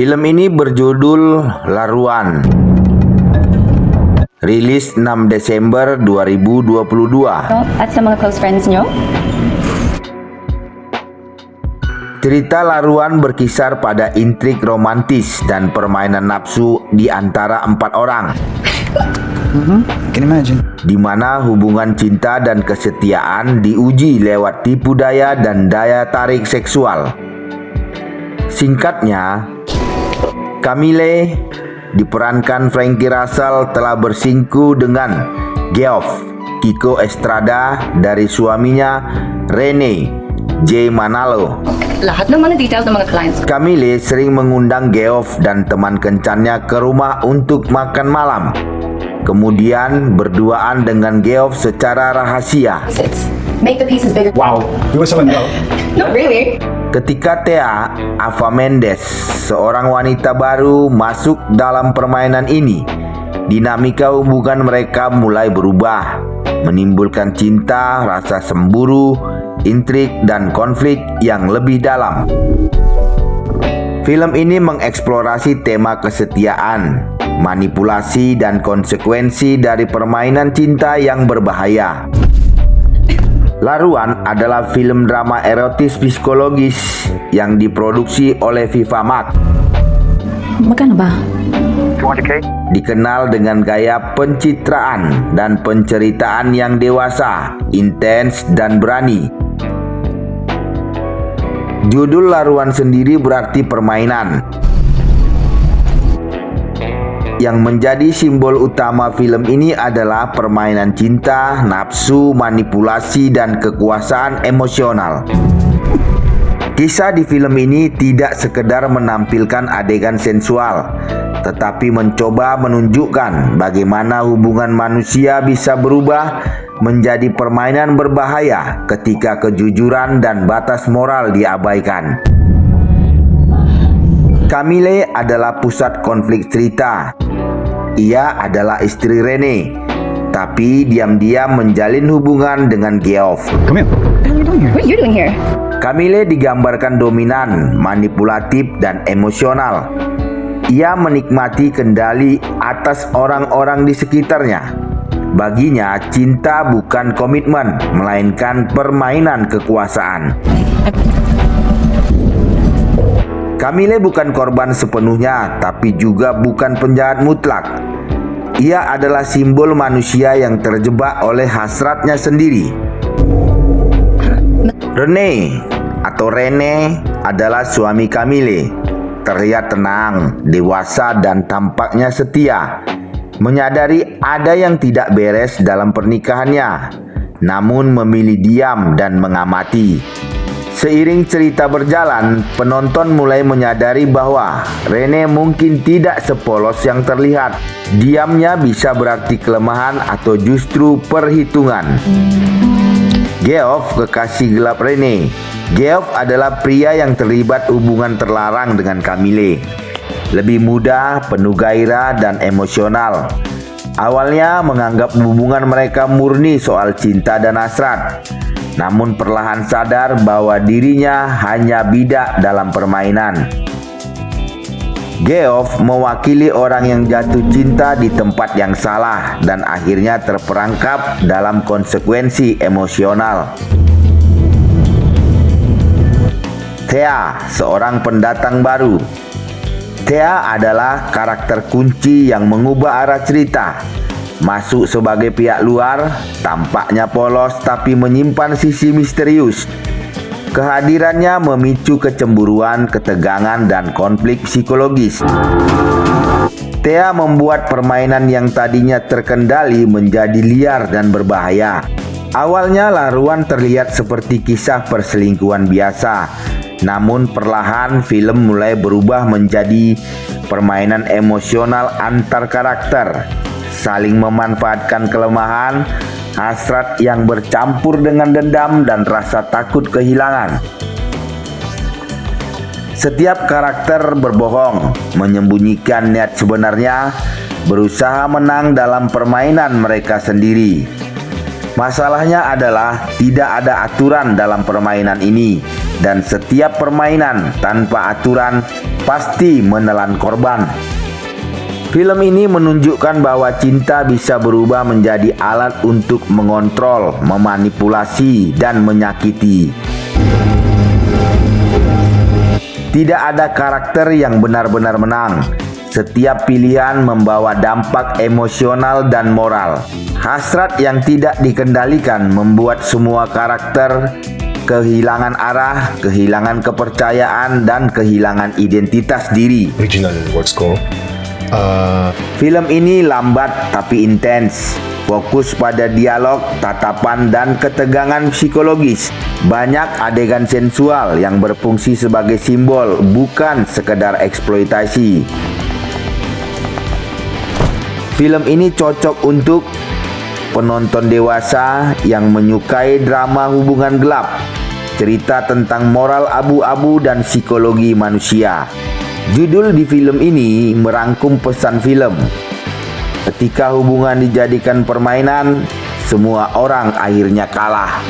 Film ini berjudul Laruan. Rilis 6 Desember 2022. At sa mga close friends nyo? Cerita Laruan berkisar pada intrik romantis dan permainan nafsu di antara 4 orang. Can imagine. Di mana hubungan cinta dan kesetiaan diuji lewat tipu daya dan daya tarik seksual. Singkatnya, Camille diperankan Frankie Russell telah bersingku dengan Geoff Kiko Estrada dari suaminya Rene J. Manalo. Lahat ng mga details ng mga clients. Camille sering mengundang Geoff dan teman kencannya ke rumah untuk makan malam. Kemudian berduaan dengan Geoff secara rahasia. Make the pieces bigger. Wow. You want someone else? Not really. Ketika Thea Ava Mendes, seorang wanita baru, masuk dalam permainan ini, dinamika hubungan mereka mulai berubah, menimbulkan cinta, rasa cemburu, intrik, dan konflik yang lebih dalam. Film ini mengeksplorasi tema kesetiaan, manipulasi, dan konsekuensi dari permainan cinta yang berbahaya. Laruan adalah film drama erotis psikologis yang diproduksi oleh Viva Max. Magkano ba? Dikenal dengan gaya pencitraan dan penceritaan yang dewasa, intens, dan berani. Judul Laruan sendiri berarti permainan. Yang menjadi simbol utama film ini adalah permainan cinta, nafsu, manipulasi, dan kekuasaan emosional. Kisah di film ini tidak sekedar menampilkan adegan sensual, tetapi mencoba menunjukkan bagaimana hubungan manusia bisa berubah menjadi permainan berbahaya ketika kejujuran dan batas moral diabaikan. Camille adalah pusat konflik cerita. Ia adalah istri Rene, tapi diam-diam menjalin hubungan dengan Geoff. Come here. What are you doing here? What are you doing here? Camille digambarkan dominan, manipulatif, dan emosional. Ia menikmati kendali atas orang-orang di sekitarnya. Baginya, cinta bukan komitmen, melainkan permainan kekuasaan. Camille bukan korban sepenuhnya, tapi juga bukan penjahat mutlak. Ia adalah simbol manusia yang terjebak oleh hasratnya sendiri. Rene atau Rene adalah suami Camille. Terlihat tenang, dewasa, dan tampaknya setia. Menyadari ada yang tidak beres dalam pernikahannya, namun memilih diam dan mengamati. Seiring cerita berjalan, penonton mulai menyadari bahwa Rene mungkin tidak sepolos yang terlihat. Diamnya bisa berarti kelemahan atau justru perhitungan. Geoff, kekasih gelap Rene. Geoff adalah pria yang terlibat hubungan terlarang dengan Camille. Lebih muda, penuh gairah, dan emosional. Awalnya menganggap hubungan mereka murni soal cinta dan hasrat. Namun perlahan sadar bahwa dirinya hanya bidak dalam permainan. Geoff mewakili orang yang jatuh cinta di tempat yang salah dan akhirnya terperangkap dalam konsekuensi emosional. Thea, seorang pendatang baru. Thea adalah karakter kunci yang mengubah arah cerita. Masuk sebagai pihak luar, tampaknya polos tapi menyimpan sisi misterius. Kehadirannya memicu kecemburuan, ketegangan, dan konflik psikologis. Thea membuat permainan yang tadinya terkendali menjadi liar dan berbahaya. Awalnya Laruan terlihat seperti kisah perselingkuhan biasa, namun perlahan film mulai berubah menjadi permainan emosional antar karakter, saling memanfaatkan kelemahan, hasrat yang bercampur dengan dendam, dan rasa takut kehilangan. Setiap karakter berbohong, menyembunyikan niat sebenarnya, berusaha menang dalam permainan mereka sendiri. Masalahnya adalah tidak ada aturan dalam permainan ini, dan setiap permainan tanpa aturan pasti menelan korban. Film ini menunjukkan bahwa cinta bisa berubah menjadi alat untuk mengontrol, memanipulasi, dan menyakiti. Tidak ada karakter yang benar-benar menang. Setiap pilihan membawa dampak emosional dan moral. Hasrat yang tidak dikendalikan membuat semua karakter kehilangan arah, kehilangan kepercayaan, dan kehilangan identitas diri. Original what's called. Film ini lambat tapi intens, fokus pada dialog, tatapan, dan ketegangan psikologis. Banyak adegan sensual yang berfungsi sebagai simbol, bukan sekedar eksploitasi. Film ini cocok untuk penonton dewasa yang menyukai drama hubungan gelap, cerita tentang moral abu-abu dan psikologi manusia. Judul di film ini merangkum pesan film. Ketika hubungan dijadikan permainan, semua orang akhirnya kalah.